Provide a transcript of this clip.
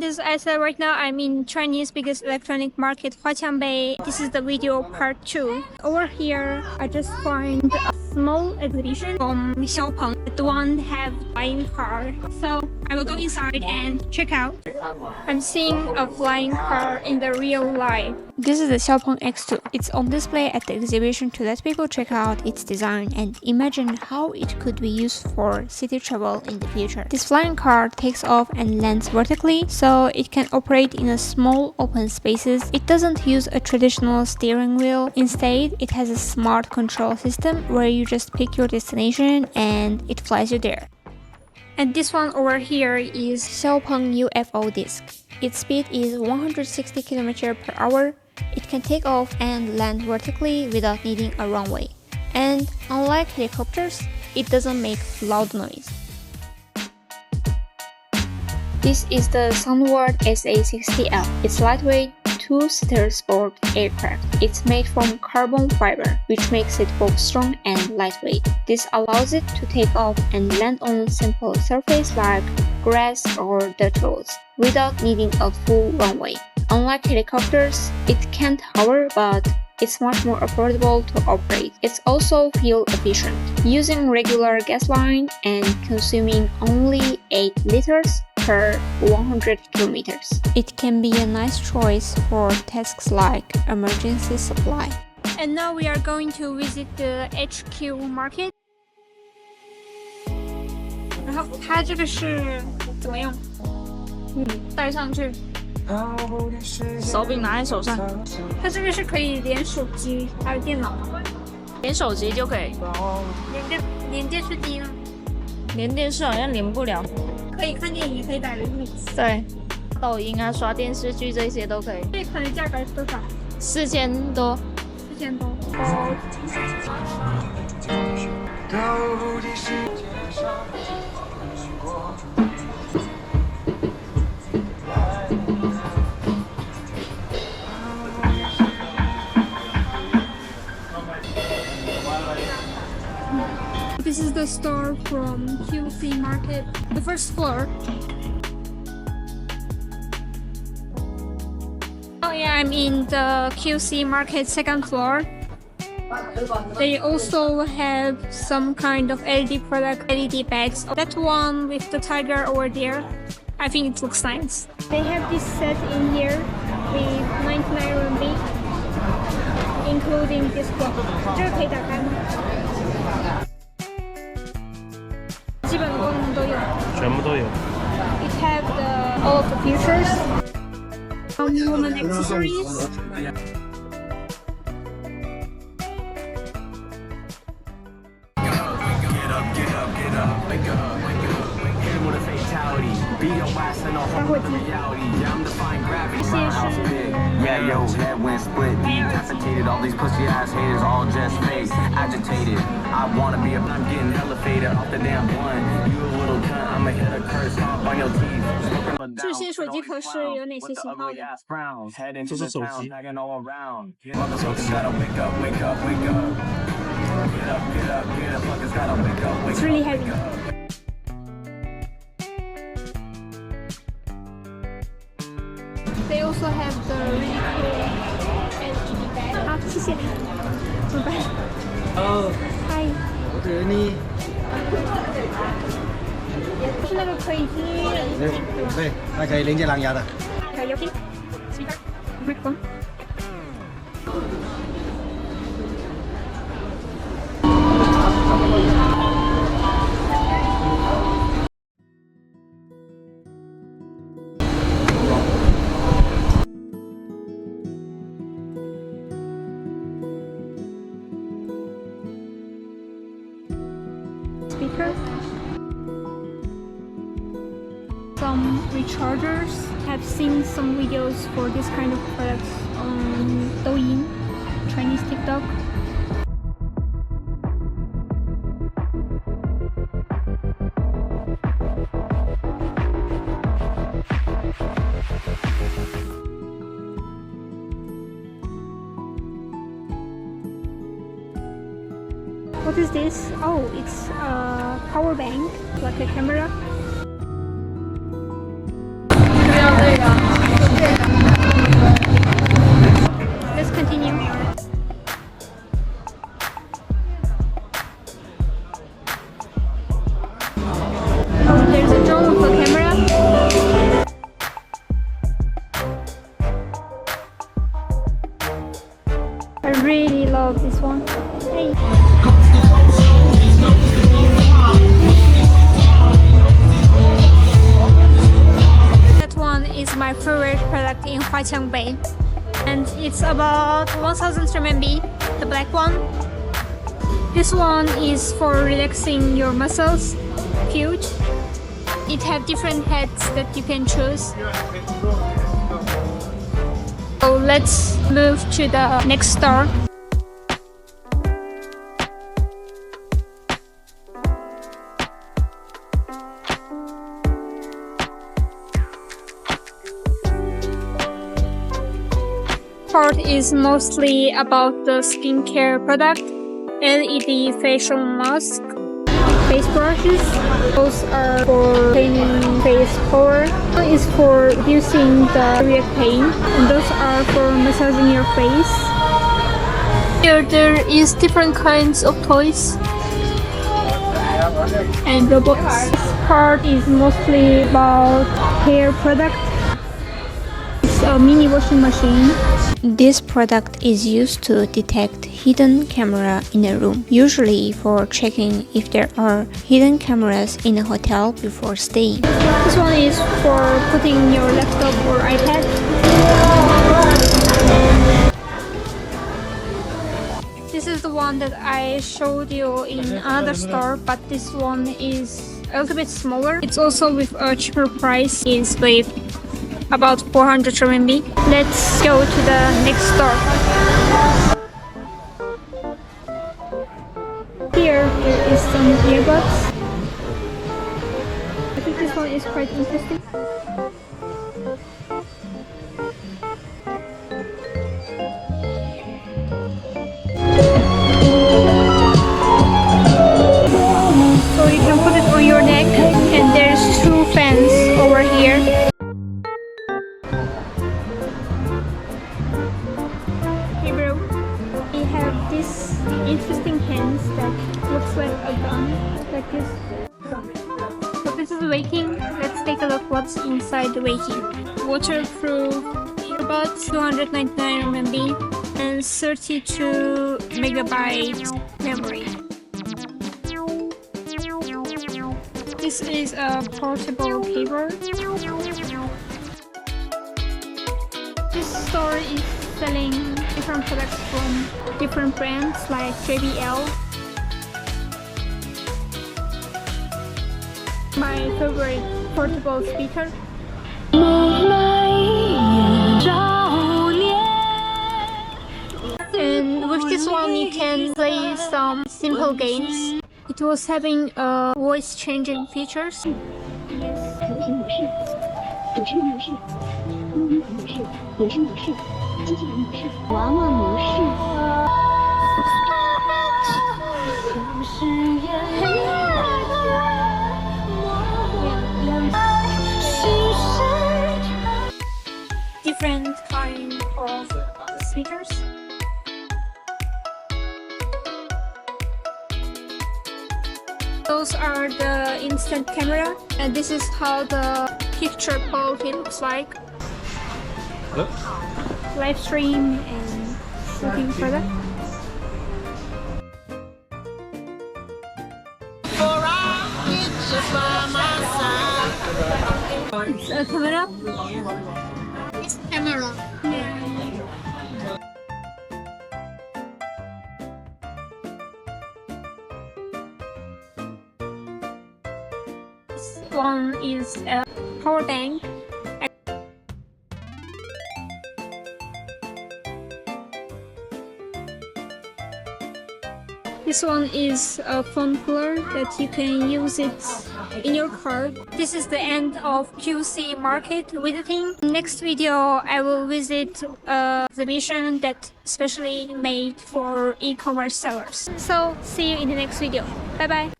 because I said right now I'm in Chinese biggest electronic market, Huaqiangbei. This is the video part 2. Over here, I just find a small exhibition from Xiao Peng. The one have flying car. So I will go inside and check out. I'm seeing a flying car in the real life. This is the Xiao Peng X2. It's on display at the exhibition to let people check out its design and imagine how it could be used for city travel in the future. This flying car takes off and lands vertically, so it can operate in a small open spaces. It doesn't use a traditional steering wheel. Instead, it has a smart control system where you just pick your destination and it flies you there. And this one over here is Xiao Peng UFO disc. Its speed is 160 km per hour. It can take off and land vertically without needing a runway. And unlike helicopters, it doesn't make loud noise. This is the Sunward SA60L. It's lightweight, two-seater sport aircraft. It's made from carbon fiber, which makes it both strong and lightweight. This allows it to take off and land on simple surface like grass or dirt roads without needing a full runway. Unlike helicopters, it can't hover, but it's much more affordable to operate. It's also fuel efficient, using regular gasoline and consuming only 8 liters per 100 kilometers. It can be a nice choice for tasks like emergency supply. And now we are going to visit the HQ market. 然后它这个是怎么用？戴上去。手柄拿在手上，它这个是可以连手机还有电脑，连手机就可以。连电视机呢？连电视好像连不了。可以看电影，也可以打游戏。对，抖音啊、刷电视剧这些都可以。这款的价格是多少？4000多。4000多。This is the store from QC Market, the first floor. Oh yeah, I'm in the QC Market second floor. They also have some kind of LED product, LED bags. That one with the tiger over there, I think it looks nice. They have this set in here with 99 RMB, including this box. 这个可以打开吗？基本的功能都有，全部都有。It have all of the features. Woman accessories. Yeah, yo, head went split, decapitated. All these pussy ass haters, all just fake, agitated. I wanna be I'm getting elevated off the damn one. You a little cunt, I'ma hit a curse off on your teeth. 这些手机壳是有哪些型号的？这是手机。It's really heavy. They also have the really cool LED bag. 好，谢谢。拜拜。嗨。我觉得你。是那个可以听音乐的。对，它可以连接蓝牙的。可以听。Speaker. Microphone. Speaker. Some rechargers. Have seen some videos for this kind of products on Douyin, Chinese TikTok. What is this? Oh, it's a power bank, like a camera. Let's continue. Oh, there's a drone with a camera. I really love this one. Hey. That one is my favorite product in Huaqiangbei, and it's about 1,000 RMB, the black one. This one is for relaxing your muscles. Huge. It have different heads that you can choose. So let's move to the next store. Part is mostly about the skincare product, LED facial mask, face brushes. Those are for cleaning face pore. One is for reducing the area pain, and those are for massaging your face. Here there is different kinds of toys and robots. This part is mostly about hair product. It's a mini washing machine. This product is used to detect hidden camera in a room, usually for checking if there are hidden cameras in a hotel before staying. This one is for putting your laptop or iPad. This is the one that I showed you in another store, but this one is a little bit smaller. It's also with a cheaper price. It's with about 400 RMB. Let's go to the next store. Here there is some earbuds. I think this one is quite interesting. So you can put it on your neck, and there's two fans over here. Hey bro, we have this interesting hands that looks like a gun, like this. So this is Waking. Let's take a look what's inside the Waking. Waterproof earbuds, 299 RMB and 32 megabyte memory. This is a portable cable. This store is selling different products from different brands like JBL. My favorite portable speaker. And with this one you can play some simple games. It was having voice changing features. Different kind of speakers. Those are the instant camera, and this is how the picture quality looks like. Hello? Live stream and shooting product. It's a camera. It's camera. Yeah. This one is a power bank. This one is a phone cooler that you can use it in your car. This is the end of QC market visiting. Next video I will visit an exhibition that's specially made for e-commerce sellers. So see you in the next video. Bye bye.